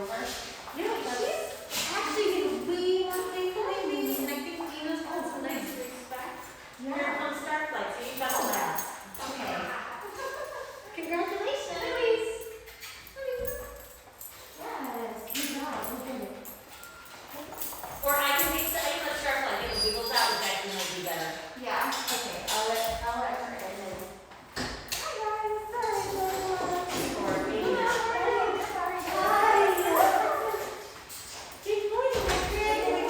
over. No, she's actually been way more playful lately, and I think Dina's also nice to respect. Yeah. You're on Starflight, so you've got all that. Okay. Congratulations! Yes, good job. Look at it. Or I can take something on Starflight, it wiggles out, which actually might be better. Yeah. Okay. I'll let her in. Hi guys. Sorry. Or maybe not. Sorry. Hi! Good morning, my friend.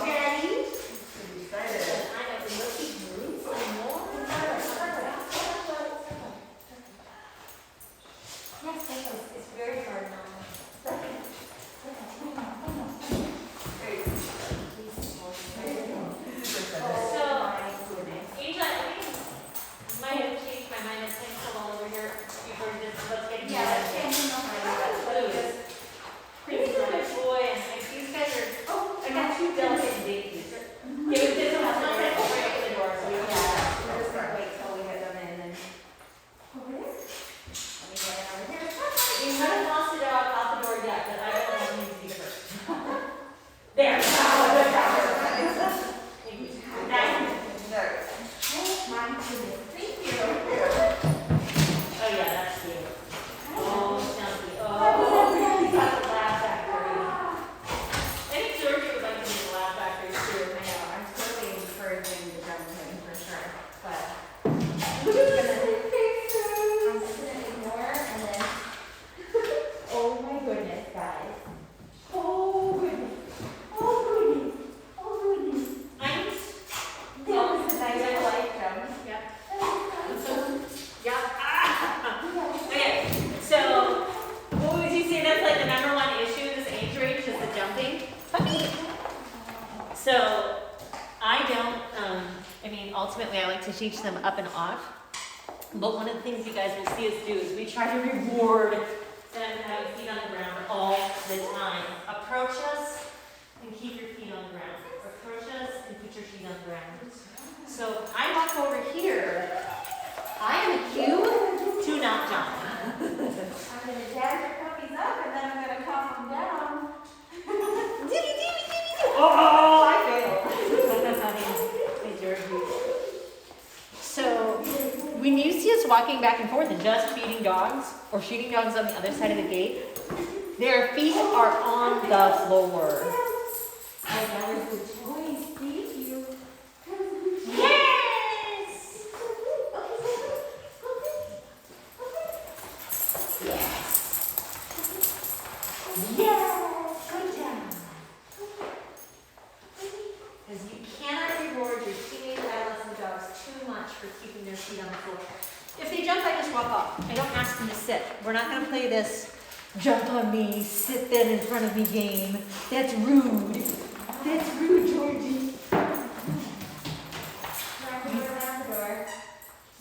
Ready? Pretty excited. I know, looky Bruce some more. Yes, It's very hard now. So, Angel, I think you might have changed my mind. It's things all over here before you just let's get Yeah, let's get He's a good boy, and these guys are, I got two delicate and dainty. Give it this one, not that over at the door, so we don't have that. we're just gonna wait till we get them in and. Over there? Let me get it over here. We haven't lost it out the door yet, but I don't know who needs to be first. There. Thank you. Nice. Oh my goodness. Thank you. Oh yeah, that's cute. Oh, Stumpy. Oh, he's got the laugh factory. I think Georgie would like to be the laugh factory too. I know, I'm totally encouraging the drum thing for sure, but Look at I'm this. just gonna ignore and then. Oh my goodness, guys. Oh goodness. Oh goodness. Oh goodness. I'm. That was a nice light jump. Yep. That was so Yep. Okay, so what would you say that's like the number one issue in this age range is the jumping? So I don't, I mean, ultimately I like to teach them up and off. But one of the things you guys will see us do is we try to reward them having feet on the ground all the time. Approach us and keep your feet on the ground. Approach us and put your feet on the ground. So I walk over here. I am a cue to not jump. I'm gonna jazz your puppies up and then I'm gonna calm them down. Oh, I failed. Hey, Georgie. So, when you see us walking back and forth and just feeding dogs or shooting dogs on the other side of the gate, their feet are on the floor. That was a good choice. Thank you. Yes! Yes! Good job. Because you cannot reward your teenage adolescent dogs too much for keeping their feet on the floor. If they jump, I just walk off. I don't ask them to sit. We're not going to play this jump on me, sit then in front of me game. That's rude. That's rude, Georgie.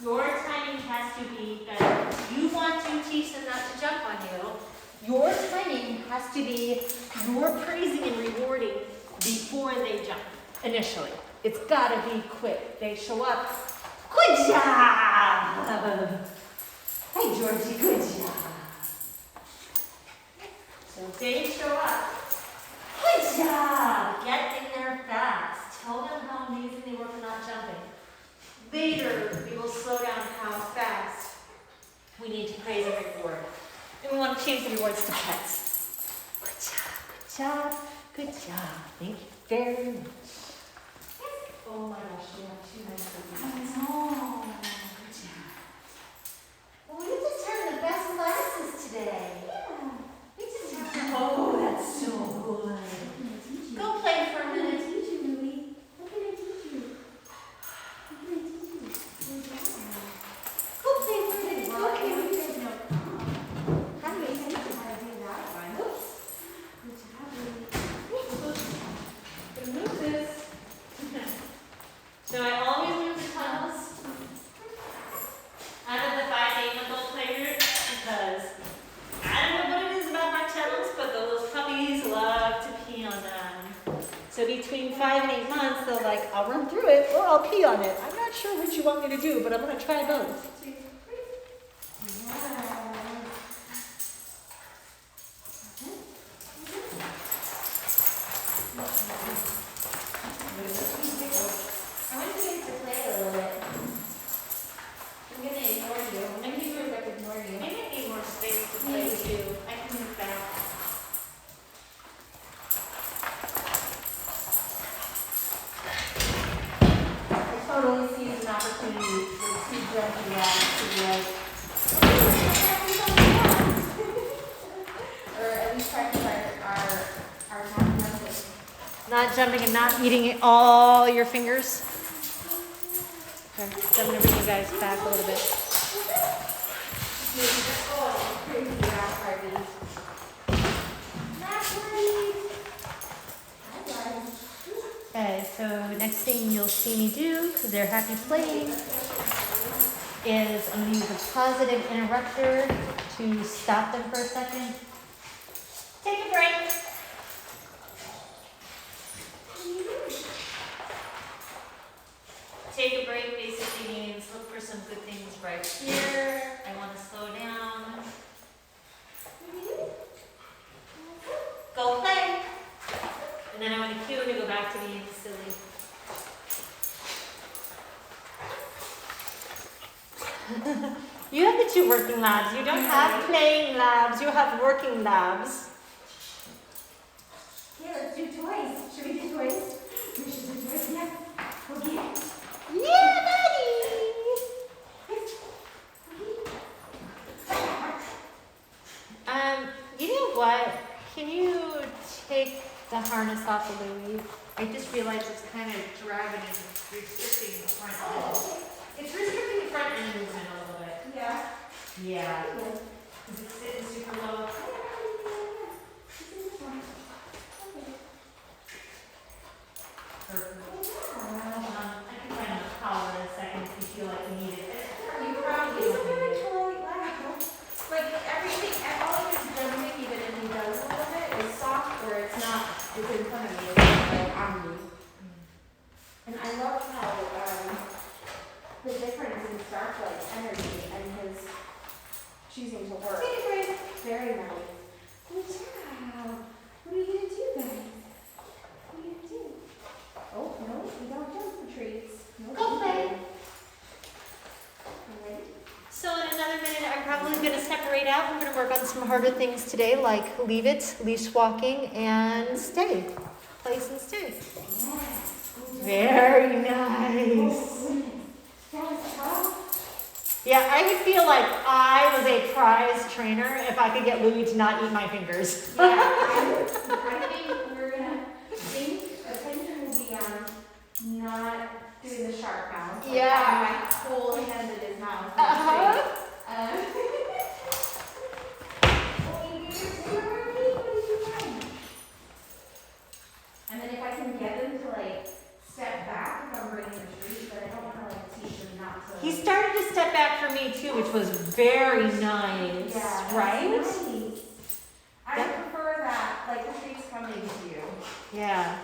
Your timing has to be better. You want to teach them not to jump on you. Your timing has to be your praising and rewarding before they jump initially. It's got to be quick. They show up. Good job! Hey, Georgie, good job. So they show up. Good job! Get in there fast. Tell them how amazing they were for not jumping. Later, we will slow down how fast we need to praise and reward. And we want to change the rewards to pets. Good job, good job, good job. Thank you very much. Oh my gosh, we have two nice babies. Oh. Good job. Well, we just had the best classes today. Yeah. We just had, oh, that's so good. Go play for a I'm gonna minute. teach you, Louie. What can I teach you? What can I teach you? Good job. Go play for a minute. Well, Okay. you guys know how do you teach you how to do that one? Oops. Good job, Louie. Remove this. So I always move the tunnels out of the 5 to 8 month old playgroup because I don't know what it is about my tunnels, but those puppies love to pee on them. So between 5 and 8 months, they're like, I'll run through it or I'll pee on it. I'm not sure what you want me to do, but I'm going to try both. not jumping and not eating all your fingers? Okay, so I'm gonna bring you guys back a little bit. Okay, so next thing you'll see me do, because they're happy playing, is I'm gonna use a positive interrupter to stop them for a second. Take a break. Take a break basically means look for some good things right here. I want to slow down. Go play. And then I want to cue him to go back to being silly. You have the two working labs. You don't have playing labs. You have working labs. Yeah, let's do toys. Should we do toys? We should do toys. Yeah. Okay. Yeah, buddy. You know what? Can you take the harness off of Louie? I just realized it's kind of dragging and restricting the front end. It's restricting the front end movement a little bit. Yeah. Yeah. Is it sitting super low? Perfect. I can find a collar in a second if you feel like you need it. You probably don't need it. Like everything, all of his jumping, even if he does a little bit, is soft or it's not, it's in front of me, it's not like on me. And I love how, the difference in Starflight's energy and his choosing to work. Very nice. Good job. What are you gonna do, guys? What are you gonna do? Oh, no, you don't jump for treats. No, Go play. Alright. So in another minute, I'm probably going to separate out. I'm going to work on some harder things today, like leave it, leash walking, and stay. Place and stay. Very nice. Yeah, I would feel like I was a prize trainer if I could get Louie to not eat my fingers. Yeah, I think we're gonna attention will be on not doing the sharp mouth. Like Yeah. having my whole hand in his mouth. And then if I can get them to like step back if I'm bringing the treat, but I don't want to like teach them not to. He started to step back for me too, which was very nice, Yeah, right? that's nice. I prefer that, like the treats coming to you. Yeah.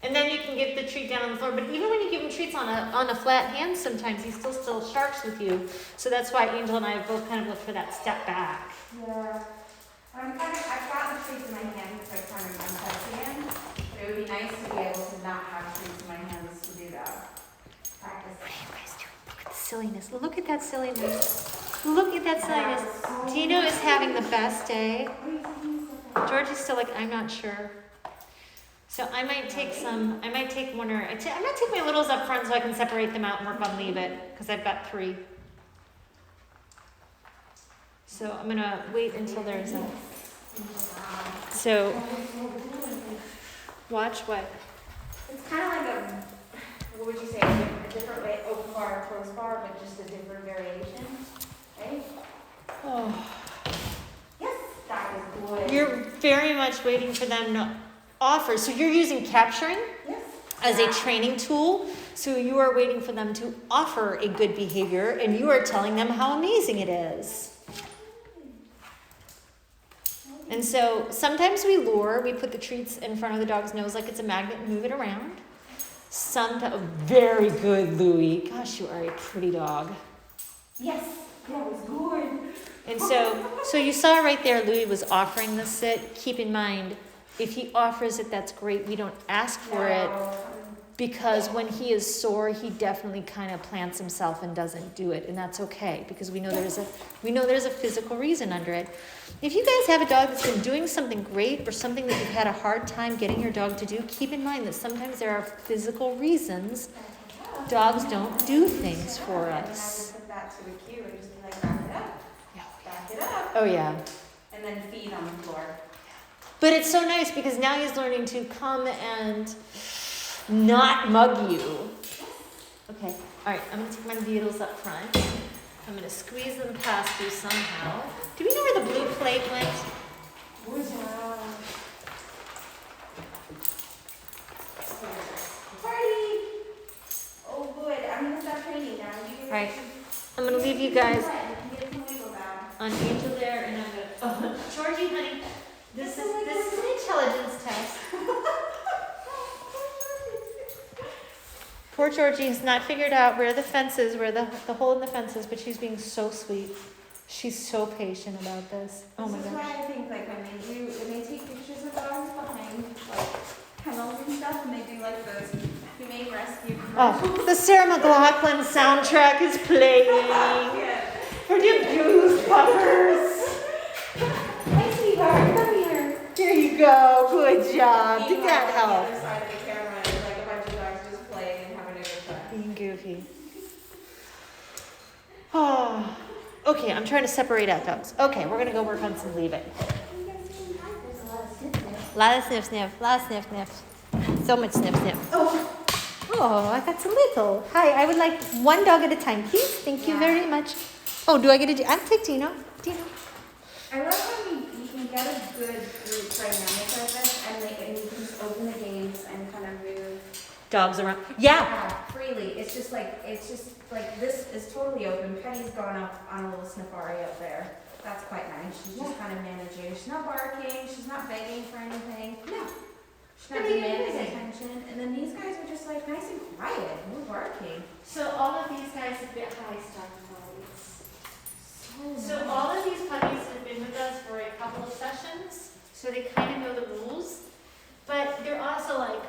And then you can get the treat down on the floor. But even when you give him treats on a flat hand, sometimes he still sharks with you. So that's why Angel and I have both kind of looked for that step back. Yeah. I've got the treats in my hand because I kind of I'm testing it. But it would be nice to be able to not have treats in my hands to do that. Practice. What are you guys doing? Look at the silliness. Look at that silliness. Look at that silliness. Dino is having the best day. George is still like, I'm not sure. So I might take one or, I might take my littles up front so I can separate them out and work on leave it, because I've got 3. So I'm gonna wait until there's a, so, watch what? It's kind of like a, what would you say, a different way, open bar, closed bar, but just a different variation, right? Oh. Yes, that was good. You're very much waiting for them to offer. So you're using capturing Yes. as a training tool. So you are waiting for them to offer a good behavior, and you are telling them how amazing it is. And so sometimes we lure, we put the treats in front of the dog's nose like it's a magnet and move it around. Very good, Louie. Gosh, you are a pretty dog. Yes, that was good. And so you saw right there, Louie was offering the sit. Keep in mind, if he offers it, that's great. We don't ask for it, because when he is sore, he definitely kind of plants himself and doesn't do it, and that's okay, because we know there's a physical reason under it. If you guys have a dog that's been doing something great or something that you've had a hard time getting your dog to do, keep in mind that sometimes there are physical reasons dogs don't do things for us. Put that to a cue and just be like, back it up, back it up, Oh yeah. and then feed on the floor. But it's so nice because now he's learning to come and not mug you. Okay, all right, I'm gonna take my beetles up front. I'm gonna squeeze them past you somehow. Do we know where the blue plate went? Party! Oh, good. I'm gonna stop training now. You All right, I'm gonna leave you guys You can get some wiggle now. on Angel there, and I'm gonna, Georgie, honey, this is an intelligence test. Poor Georgie has not figured out where the fence is, where the hole in the fence is, but she's being so sweet. She's so patient about this. Oh my This is gosh. why I think like when they take pictures of dogs behind like kennels and stuff, and they do like those humane rescue commercials. Oh, the Sarah McLachlan soundtrack is playing Yeah. for the abused puppers. Hi, sweetheart, come here. There you go. Good job. Did Meanwhile, that on the help? other side of the camera is like a bunch of dogs just playing and having a good time. Being goofy. Oh, okay. I'm trying to separate out dogs. Okay, we're gonna go work on some leave it. Lot of sniff sniff. Lot of sniff sniff. So much sniff sniff. Oh, I got so little. Hi, I would like one dog at a time, please. Thank you very much. Oh, do I get to? I'll take Dino. Dino. I love how you can get a good group dynamic like this, and you can just open the gates and kind of move Dogs around. Yeah. freely. It's just like this is totally open. Penny's gone up on a little safari up there. That's quite nice. She's just kind of managing. She's not barking. She's not begging for anything. No. She's not Pretty demanding amazing. attention. And then these guys are just like nice and quiet. No barking. So all of these guys have been high stock qualities. So nice. all of these puppies have been with us for a couple of sessions, so they kind of know the rules. But they're also like,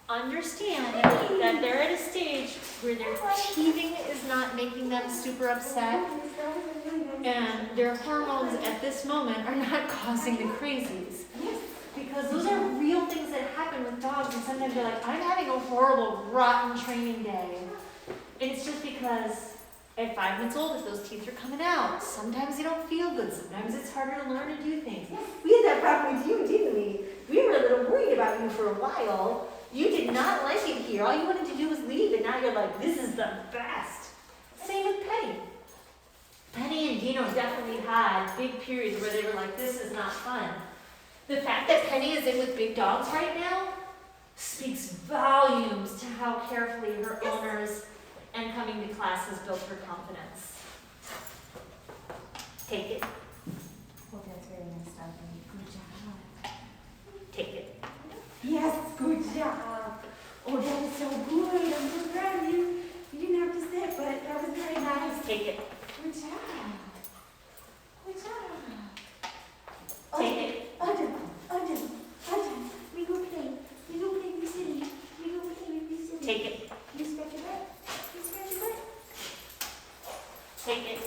understand that they're at a stage where their teething is not making them super upset, and their hormones at this moment are not causing the crazies. Because those are real things that happen with dogs, and sometimes they're like, I'm having a horrible, rotten training day. And it's just because at 5 months old, if those teeth are coming out, sometimes they don't feel good. Sometimes it's harder to learn to do things. We had that problem with you, didn't we? We were a little worried about you for a while. You did not like it here. All you wanted to do was leave, and now you're like, this is the best. Same with Penny. Penny and Dino definitely had big periods where they were like, this is not fun. The fact that Penny is in with big dogs right now speaks volumes to how carefully her owners and coming to class has built her confidence. Take it. Well, that's very nice stuff. Good job. Take it. Yes, good job. Oh, that was so good. I'm so proud of you. You didn't have to sit, but that was very nice. Take it. Good job. Good job. Take it. Autumn. We go play. We go play with City. We go play with City. Take it. You scratch your butt. You scratch your butt. Take it.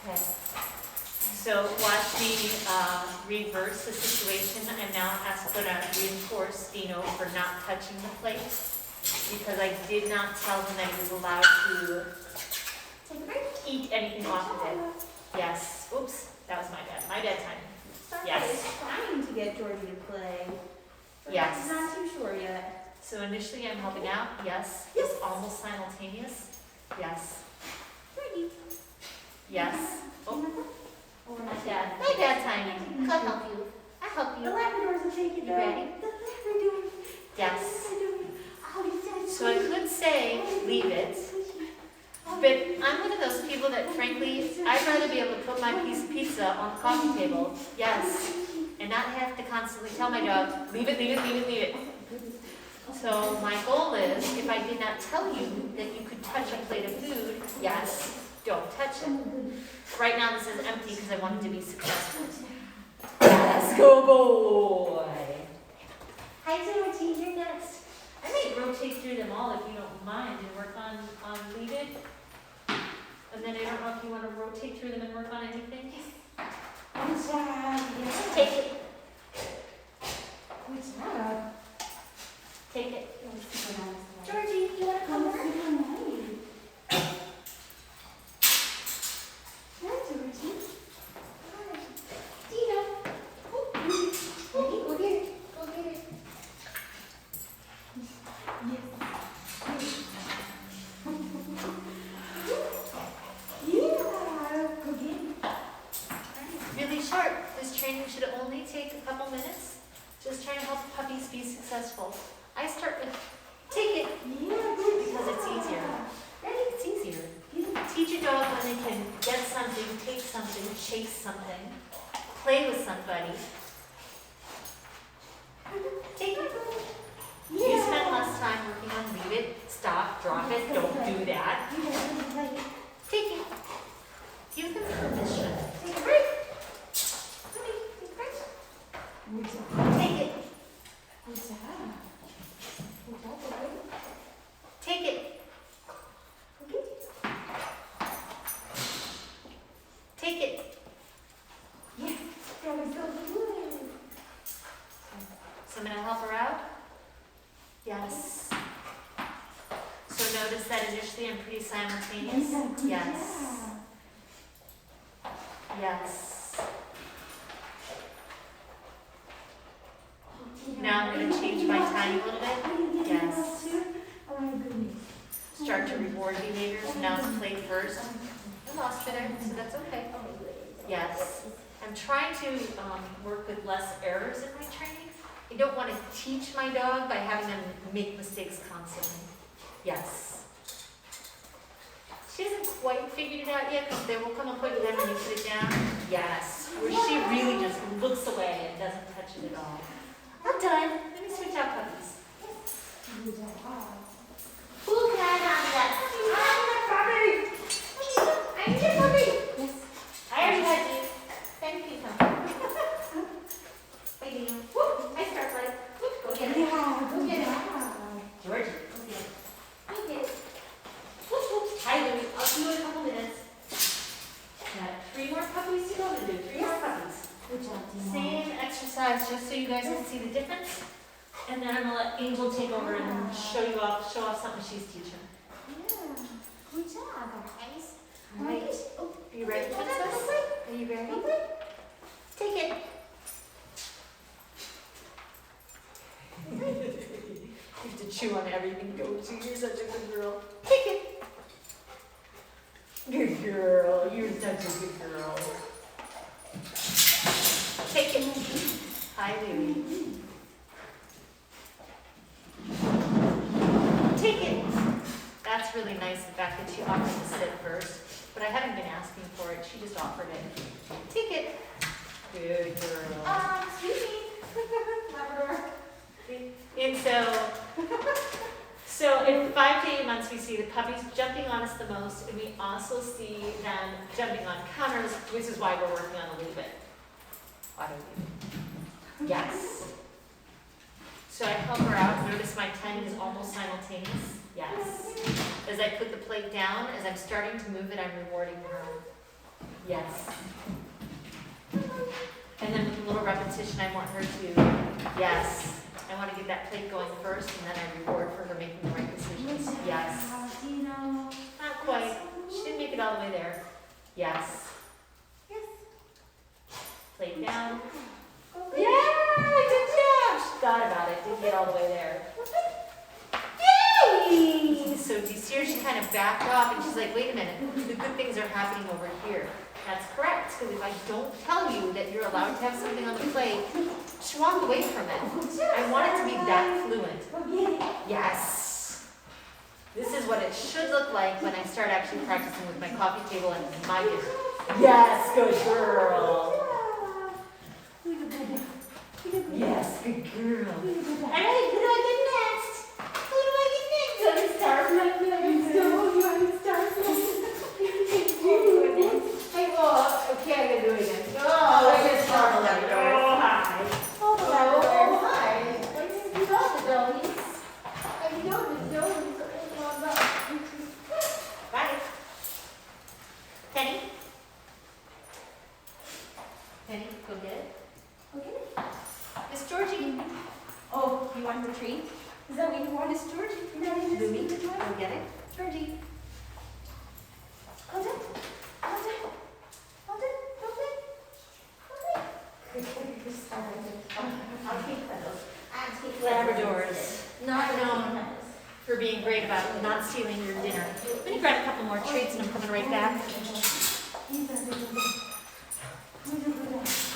Okay. So watch me reverse the situation. I'm now going to reinforce Dino for not touching the plate because I did not tell him that he was allowed to Take a break. eat anything off of it. Yes. Oops. That was my bad. My bad time. Yes. Is trying to get Georgie to play. But Yes. he's not too sure yet. So initially I'm helping out. Yes. Yes. It's almost simultaneous. Yes. Georgie. Yes. Oh, Oh, my dad. My dad timing. I'll help you. I'll help The you. Labradors will take it You though. ready? The Labradors. Yes. Oh, he's So I could say leave it, but I'm one of those people that frankly, I'd rather be able to put my piece of pizza on the coffee table, yes, and not have to constantly tell my dog, leave it, leave it, leave it, leave it. So my goal is, if I did not tell you that you could touch a plate of food, yes, don't touch it. Right now this is empty because I wanted to be successful. Let's go, boy. Hi, Georgie, you're next. I may rotate through them all if you don't mind and work on leave it. And then I don't know if you want to rotate through them and work on anything. Good job. Yes. Take it. Good job. Take it. That was super nice. Georgie, you want to come That was over? super nice. Hi, Georgie. Hi. short. This training should only take a couple minutes. Just trying to help puppies be successful. I start with take it because it's easier. It's easier. Teach a dog when they can get something, take something, chase something, play with somebody. Take it. You spend less time working on leave it, stop, drop it, don't do that. Take it. Give them permission. Take a break. Take a break. Take it. Take it. Take it. So I'm going to help her out? Yes. So notice that initially I'm pretty simultaneous? Yes. Yes. Now I'm going to change my timing a little bit. Yes. Start to reward behaviors. Now it's play first. I lost you there, so that's okay. Yes. I'm trying to work with less errors in my training. I don't want to teach my dog by having them make mistakes constantly. Yes. She hasn't quite figured it out yet, because there will come a point with them when you put it down. Yes. Where she really just looks away and doesn't touch it at all. I'm done. Let me switch out puppies. Who can I have that? I'm the puppy. I need a puppy. Yes. I already had you. Thank you, Tom. Wait, whoop. I start like, whoop, go get it. Go get it. Georgie. Go get it. Whoop, whoop. Hi, Louie. I'll see you in a couple minutes. Got 3 more puppies to go to do. 3 more puppies. Good job, Dina. Same exercise, just so you guys can see the difference. And then I'm gonna let Angel take over and show off something she's teaching. Yeah. Good job, guys. All right. Are you ready, Princess? Are you ready? Take it. You have to chew on everything, don't you? You're such a good girl. Take it. Good girl. You're such a good girl. Take it. Hi, Louie. Take it. That's really nice, the fact that she offered to sit first. But I haven't been asking for it. She just offered it. Take it. Good girl. Excuse me. Labrador. And so in 5 to 8 months, we see the puppies jumping on us the most, and we also see them jumping on counters, which is why we're working on a little bit. Auto lead. Yes. So I help her out. Notice my timing is almost simultaneous. Yes. As I put the plate down, as I'm starting to move it, I'm rewarding her. Yes. And then with a little repetition, I want her to, yes. I want to get that plate going first, and then I reward for her making the right decisions. Yes. Not quite. She didn't make it all the way there. Yes. Yes. Plate down. Yeah, good job. She thought about it. Didn't get all the way there. Yay! So do you see her? She kind of backed off, and she's like, wait a minute. The good things are happening over here. That's correct, because if I don't tell you that you're allowed to have something on the plate, she walked away from it. I want it to be that fluent. Yes. This is what it should look like when I start actually practicing with my coffee table and my dinner. Yes, good girl. Yes, good girl. All right, who do I get next? Who do I get next? Go to start. Hey, well, okay, I'm going to do it again. Oh, I just started that. Oh, hi. Oh, hi. What did you do, Joey? I know the Joey's Bye. Penny? Penny, go get it. Okay. Miss Georgie. Oh, you want the treat? Is that what you want, Miss Georgie? Louie, go get it. Georgie. Hold it. Hold it. Hold it. Hold it. Hold it. I'll take those. I'll take Labradors. Not known for being great about not stealing your dinner. I'm going to grab a couple more treats and I'm coming right back. those.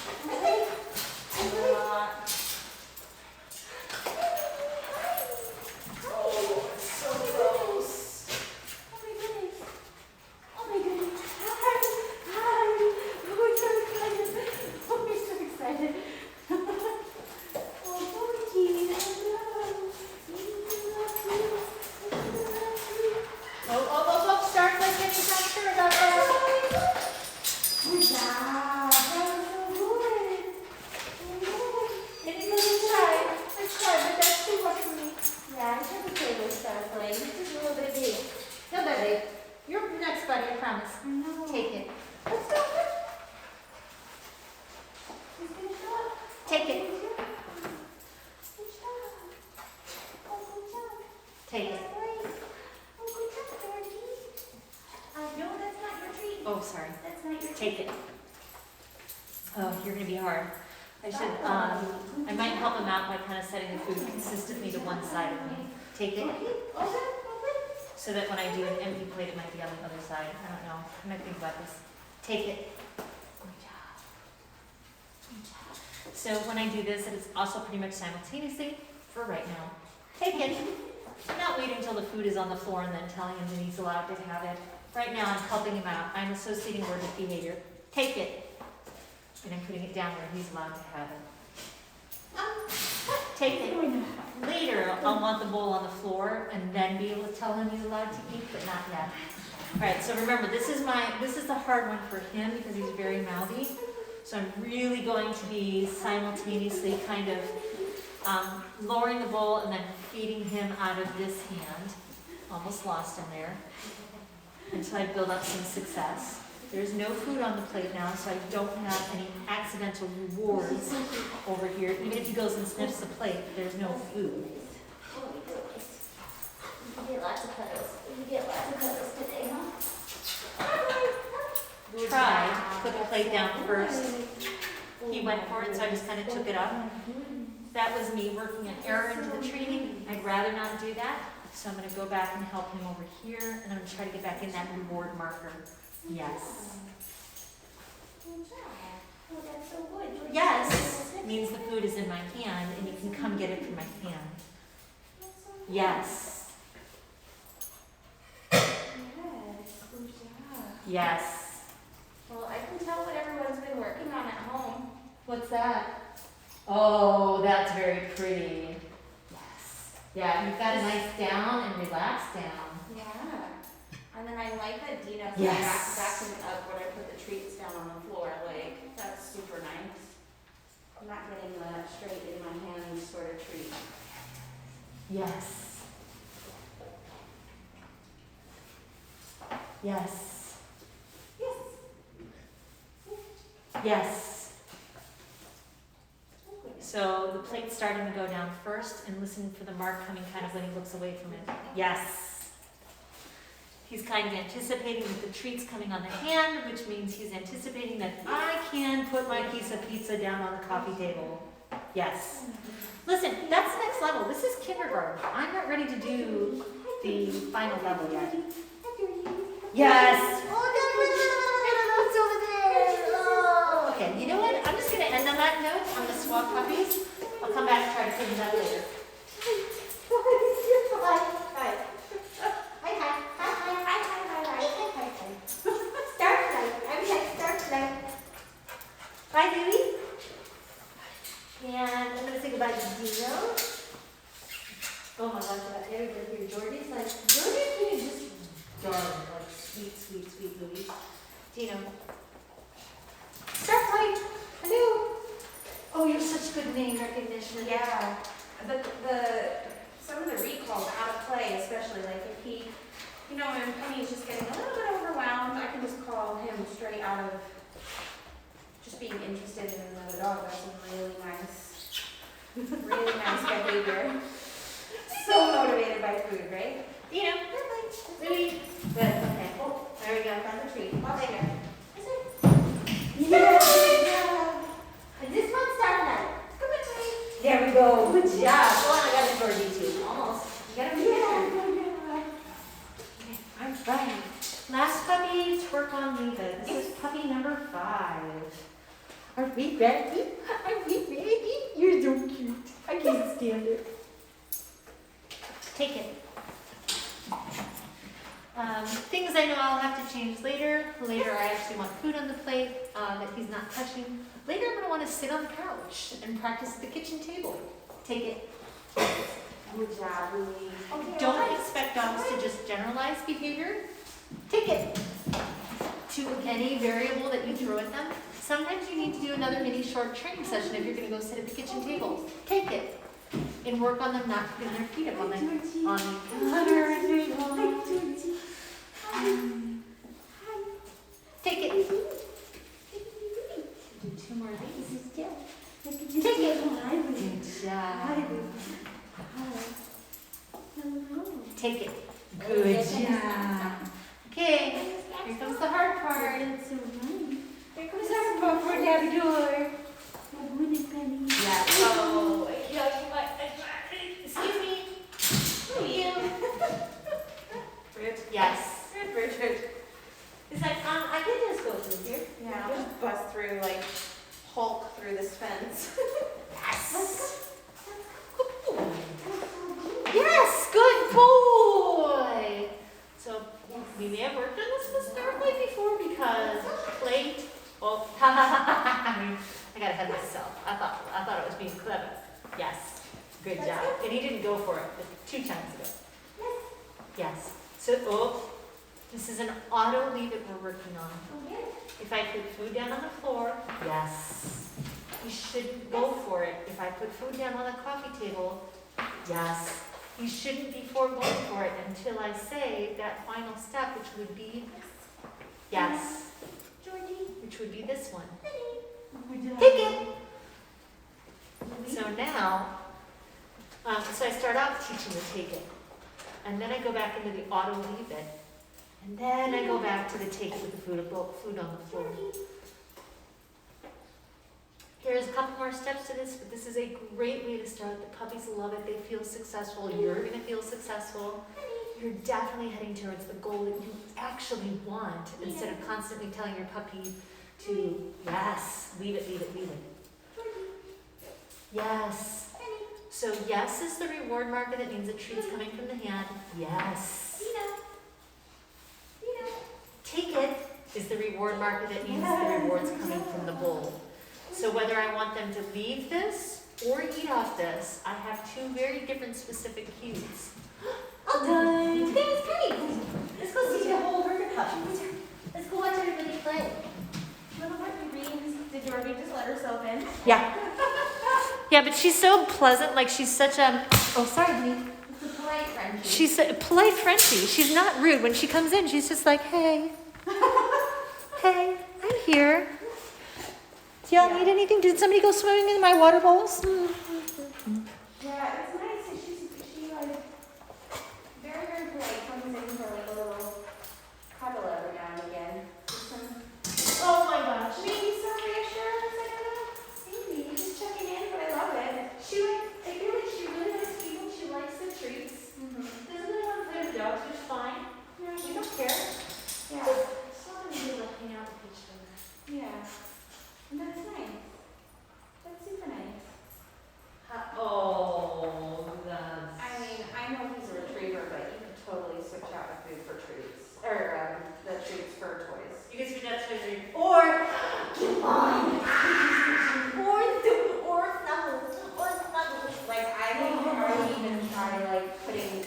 Take it. Oh, you're gonna be hard. I might help him out by kind of setting the food consistently to one side of me. Take it. So that when I do an empty plate, it might be on the other side. I don't know. I might think about this. Take it. Good job. Good job. So when I do this, it is also pretty much simultaneously for right now. Take it. I'm not waiting until the food is on the floor and then telling him that he's allowed to have it. Right now, I'm helping him out. I'm associating word with behavior. Take it. And I'm putting it down where he's allowed to have it. Take it. Later, I'll want the bowl on the floor and then be able to tell him he's allowed to eat, but not yet. All right, so remember, this is the hard one for him because he's very mouthy. So I'm really going to be simultaneously kind of lowering the bowl and then feeding him out of this hand. Almost lost him there. Until I build up some success. There's no food on the plate now, so I don't have any accidental rewards over here. Even if he goes and sniffs the plate, there's no food. You get lots of cuddles. You get lots of cuddles today, huh? Tried to put the plate down first. He went for it, so I just kind of took it up. That was me working an error into the training. I'd rather not do that. So I'm going to go back and help him over here, and I'm going to try to get back in that reward marker. Yes. Oh, that's so good. Yes means the food is in my hand, and you can come get it from my hand. Yes. Yes. Well, I can tell what everyone's been working on at home. What's that? Oh, that's very pretty. Yes. Yeah, you've got a nice down and relaxed down. Yeah. And then I like that Dina's Yes. backing up when I put the treats down on the floor. Like, that's super nice. I'm not getting the straight in my hand sort of treat. Yes. Yes. Yes. Yes. So the plate's starting to go down first, and listen for the mark coming kind of when he looks away from it. Yes. He's kind of anticipating that the treat's coming on the hand, which means he's anticipating that I can put my piece of pizza down on the coffee table. Yes. Listen, that's the next level. This is kindergarten. I'm not ready to do the final level yet. Yes. Oh, okay, you know what? I'm just going to end on that note. I'm going to swap puppies. I'll come back and try to figure that later. Bye, Dewey. And I'm going to say goodbye to Dino. Oh my gosh, everybody here. Jordy's being just darling, like sweet, sweet, sweet Louie. Dino. Starflight. Hello. Oh, you're such good name recognition. Yeah. But some of the recalls out of play, especially like if he, when Penny's just getting a little bit overwhelmed, I can just call him straight out of just being interested in another dog. That's some really nice behavior. So motivated by food, right? Dino. Louie. Good. Okay. Oh, there we go. Found the treat. I'll take it. Yeah. And this one's Starlight. Come on, Louie. There we go. Good job. Go on, I got a Jordy too. Almost. You got a All right. Last puppy to work on Leva. This is puppy number 5. Are we ready? Are we ready? You're so cute. I can't stand it. Take it. Things I know I'll have to change later. Later I actually want food on the plate that he's not touching. Later I'm going to want to sit on the couch and practice at the kitchen table. Take it. Good job, Louie. Okay, Don't expect dogs to just generalize behavior. Take it to any variable that you throw at them. Sometimes you need to do another mini short training session if you're going to go sit at the kitchen table. Take it and work on them not putting their feet up on the counter. Take it. Do 2 more of these. Take it. Good job. Take it. Good job. Okay, here comes the hard part. Labrador. My winning penny. Yeah. Oh, excuse me. You. Rude. Yes. Rude. It's like, I can just go through here. Yeah, I'll just bust through, like, Hulk through this fence. Yes. Yes, good boy. So we may have worked on this hysterically before because plate. Oh, I got ahead of myself. I thought it was being clever. Yes, good job. And he didn't go for it, but 2 times ago. Yes. So this is an auto leave it we're working on. If I put food down on the floor, yes. You shouldn't go for it. If I put food down on the coffee table, yes. You shouldn't be going for it until I say that final step, which would be, yes, Georgie. which would be this one. Would you Take it. So now, so I start off teaching the take it. And then I go back into the auto leave it. And then I go back to the take it with the food on the floor. Here's a couple more steps to this, but this is a great way to start. The puppies love it. They feel successful. You're going to feel successful. You're definitely heading towards the goal that you actually want instead of constantly telling your puppy to, yes, leave it, leave it, leave it. Yes. So yes is the reward marker. That means a treat's coming from the hand. Yes. Take it is the reward marker. That means the reward's coming from the bowl. So whether I want them to leave this or eat off this, I have 2 very different specific cues. All done. Today was great. Let's go see the whole herd of puppies. Let's go watch everybody play. Little Marky Greens, did Georgie just let herself in? Yeah. Yeah, but she's so pleasant. Like she's such a, oh, sorry, honey. It's a polite Frenchie. She's a polite Frenchie. She's not rude. When she comes in, she's just like, hey. Hey, I'm here. Do y'all need anything? Did somebody go swimming in my water bowls? Yeah, it's nice. She like, very, very polite, comes in for like a little cuddle every now and again. Just some, Oh my gosh. maybe some reassurance, I don't know. Maybe, just checking in, but I love it. I feel like she really likes people. She likes the treats. Doesn't really want to play with dogs, which is fine. Yeah, We don't care. yeah, Just want to be like hang out with each other. yeah. And that's nice. That's super nice. Oh, that's. I mean, I know he's a retriever, but you could totally switch out the food for treats, or the treats for toys. You can switch out to or come on, or snuggles. Like I would even try like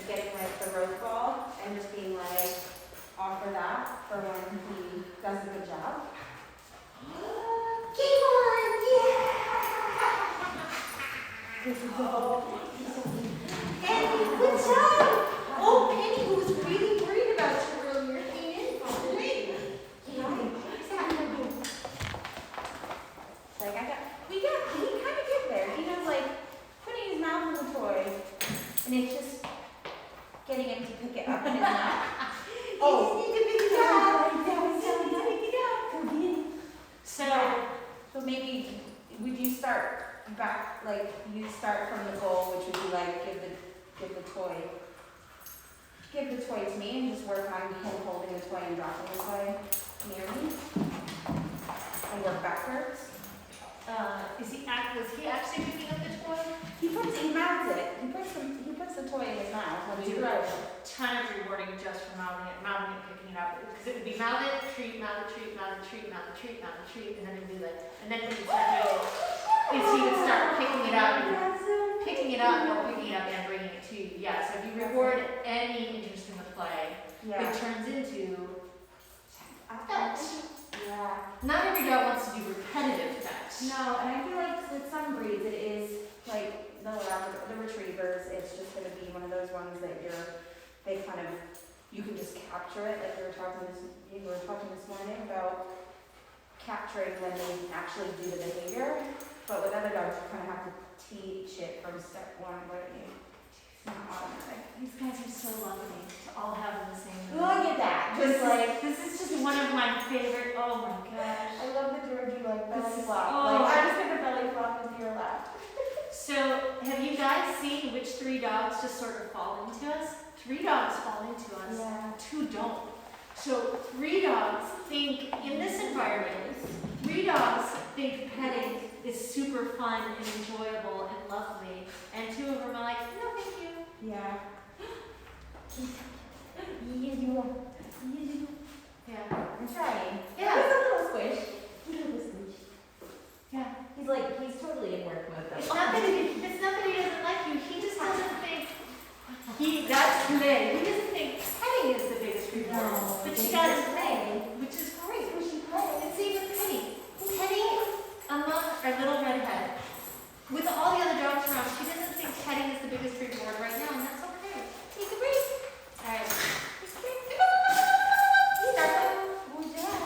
getting like the rose ball and just being like offer that for when he does a good job. Game on. Yeah. Penny, good job. Oh, Penny, who was really worried about you earlier, came in from the lady. Like we kind of get there. He knows like putting his mouth in the toy, and it's just getting him to pick it up in his mouth. Oh. You just need to pick it up. So maybe would you start back like you start from the goal, which would be like give the toy to me and just work on him holding the toy and dropping the toy near me and work backwards. Was he actually picking up the toy? He mouths it. He puts the toy in his mouth when he throws it. Ton of rewarding just for mouthing it, picking it up. Because it would be mouth it, treat, mouth it, treat, mouth it, treat, mouth it, treat, mouth it, treat, and then it'd be like, and then when you start doing it, is he would start picking it up and picking it up and bringing it to you. Yeah, so if you reward any interest in the play, it turns into fetch. Yeah. Not every dog wants to do repetitive fetch. No, and I feel like with some breeds it is like the retrievers. It's just going to be one of those ones that you can just capture it. Like you were talking this morning about capturing when they actually do the behavior. But with other dogs, you kind of have to teach it from step one, wouldn't you? It's not automatic. These guys are so lovely to all have in the same room. Look at that. Just like This is just one of my favorite, oh my gosh. I love the Georgie like that. This is flop. Oh. Like, I'm just gonna belly flop into your lap. So, have you guys seen which 3 dogs just sort of fall into us? 3 dogs fall into us. Yeah. 2 don't. So 3 dogs think in this environment, 3 dogs think petting is super fun and enjoyable and lovely, and 2 of them are like, no, thank you. Yeah. Yeah, you are. Yeah. I'm trying. Yeah. He's a little squish. He's a little squish. Yeah. He's like, he's totally in work mode though. It's not that he doesn't like you. He just doesn't think that's play. He doesn't think petting is the biggest reward. No, but but she he got does his play, which is great. We should play. And same with Penny. Penny, among our little redhead, with all the other dogs around, she doesn't think petting is the biggest reward right now, and that's okay. Take a break. All right.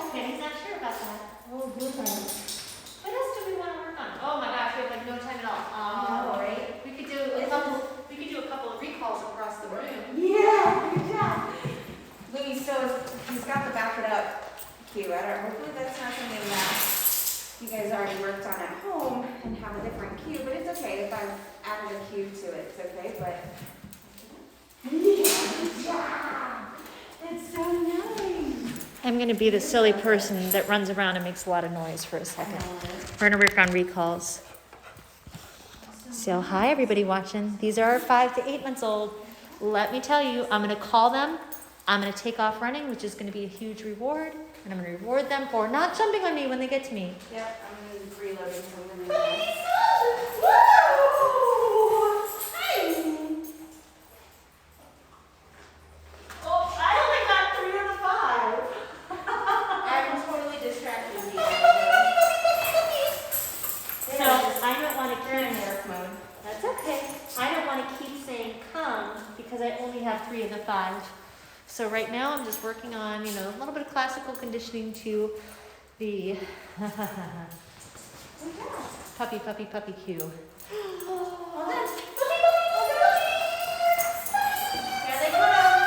Penny's not sure about that. Oh, good one. What else do we want to work on? Oh my gosh, we have like no time at all. No, right? We could do a couple. We could do a couple of recalls across the room. Yeah, good job. Louis, so he's got the back it up cue. Hopefully that's not something that you guys already worked on at home and have a different cue, but it's okay if I've added a cue to it, it's okay, but. Yeah, it's so nice. I'm going to be the silly person that runs around and makes a lot of noise for a second. We're going to work on recalls. So, hi everybody watching. These are our 5 to 8 months old. Let me tell you, I'm going to call them. I'm going to take off running, which is going to be a huge reward. And I'm going to reward them for not jumping on me when they get to me. Yep, I'm reloading something. Oh, I only got 3 of the 5. I'm totally distracted. So, I don't want to You're in keep... work mode. That's okay. I don't want to keep saying come because I only have 3 of the 5. So right now I'm just working on, a little bit of classical conditioning to the puppy cue. Here they come.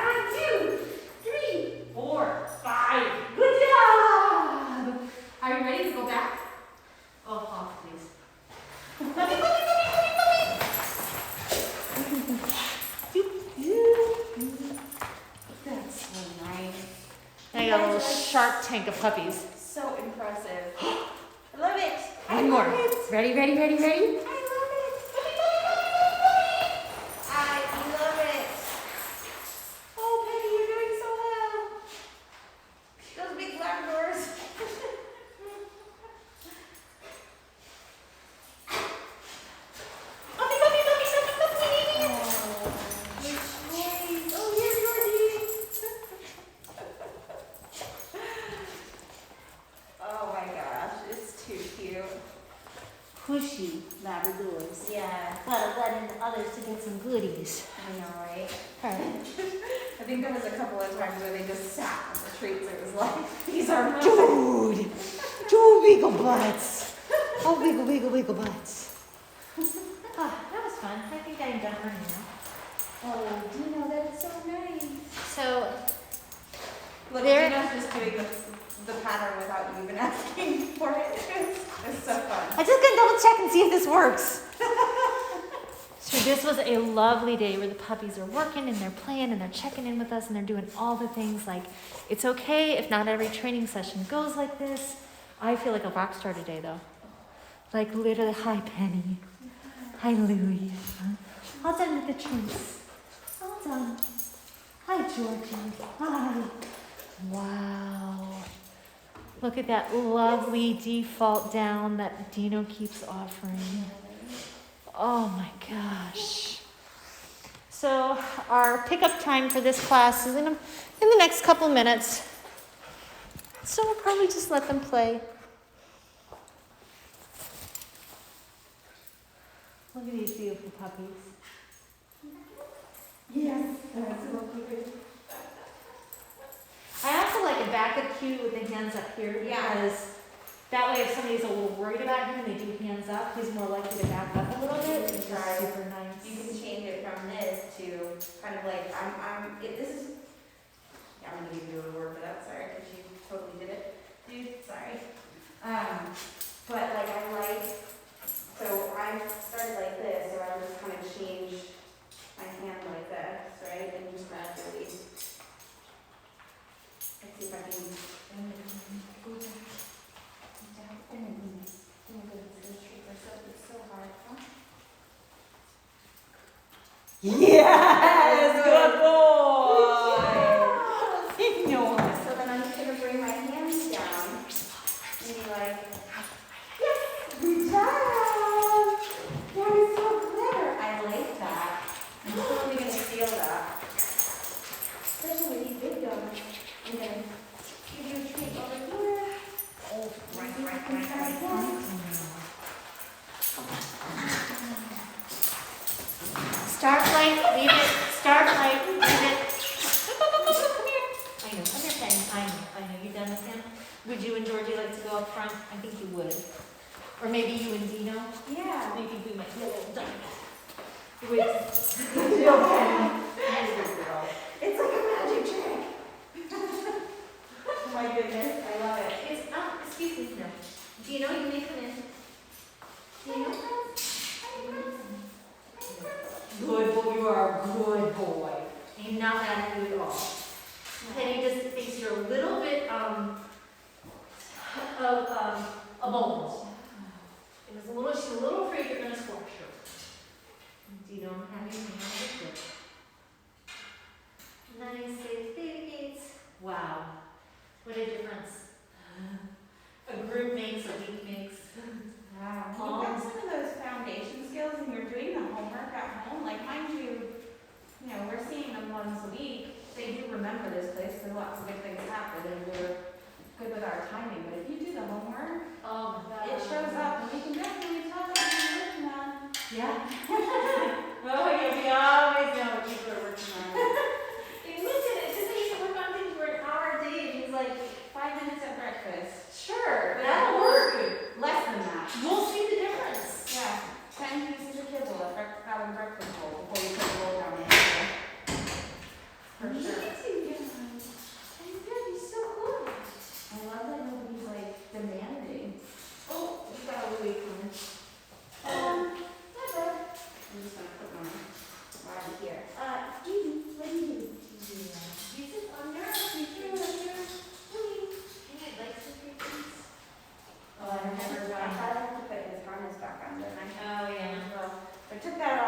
1, 2, 3, 4, 5. Good job! Are you ready to go back? Oh, off, please. That's so nice. I got a little shark tank of puppies. So impressive. I love it. I One love more. it. Ready? I love it. I love it. Oh, Penny, you're doing so well. Those big Labradors. Puppy! Which boys? Oh, here's Georgie. Oh my gosh, it's too cute. Pushy Labradors. Yeah, Gotta let in others to get some goodies. I know, right? All right. I think there was a couple of times where they just sat on the treats. It was like, these are mine. Dude! 2 wiggle butts! Oh, wiggle butts. That was fun. I think I'm done running now. Oh, Dino, that's so nice. So, Look, There- Dino's just doing the pattern without you even asking for it. It's so fun. I just gotta double check and see if this works. So this was a lovely day where the puppies are working and they're playing and they're checking in with us and they're doing all the things. Like, it's okay if not every training session goes like this. I feel like a rock star today though. Like literally, hi Penny. Hi Louie. All done with the treats. All done. Hi Georgie. Hi. Wow. Look at that lovely default down that Dino keeps offering. Oh my gosh. So our pickup time for this class is in the next couple minutes. So we'll probably just let them play. Look at these beautiful puppies. Yes, that's so good. I also like a backup cue with the hands up here Yeah. because that way if somebody's a little worried about him and they do hands up, he's more likely to back up a little bit. It's just Right. super nice. You can change it from this to kind of like, this is, yeah, I'm gonna give you a word for that, sorry, because you totally did it. Dude, sorry. But like so I started like this, so I just kind of change my hand like this, right, and just gradually. Let's see if I can. It's so hard, huh? Yes, good boy. So then I'm just gonna bring my hands down and be like, yes, good job. That is so clever. I like that. I'm totally gonna feel that. Especially with these big dogs. I'm gonna give you a treat over here. Oh, right. Start light, leave it. Start light, leave it. Come here. I know, come here, Penny. I know. You done with him? Would you and Georgie like to go up front? I think you would. Or maybe you and Dino. Yeah. Maybe we might do a little done. It's like a magic trick. Oh my goodness, I love it. It's, excuse me, no. Dino, you may come in. Dino? Good boy, you are a good boy. I'm not mad at you at all. Penny just thinks you're a little bit, a bold. She's a little afraid you're gonna squash her. Dino, I'm having you have it. Nice, safe baby gates. Wow. What a difference a group makes, a week makes. Wow. You've got some of those foundation skills and you're doing the homework at home. Like mind you, we're seeing them once a week. They do remember this place because lots of good things happen and we're good with our timing. But if you do the homework, Oh my God. it shows up and we can definitely tell what you're working on. Yeah.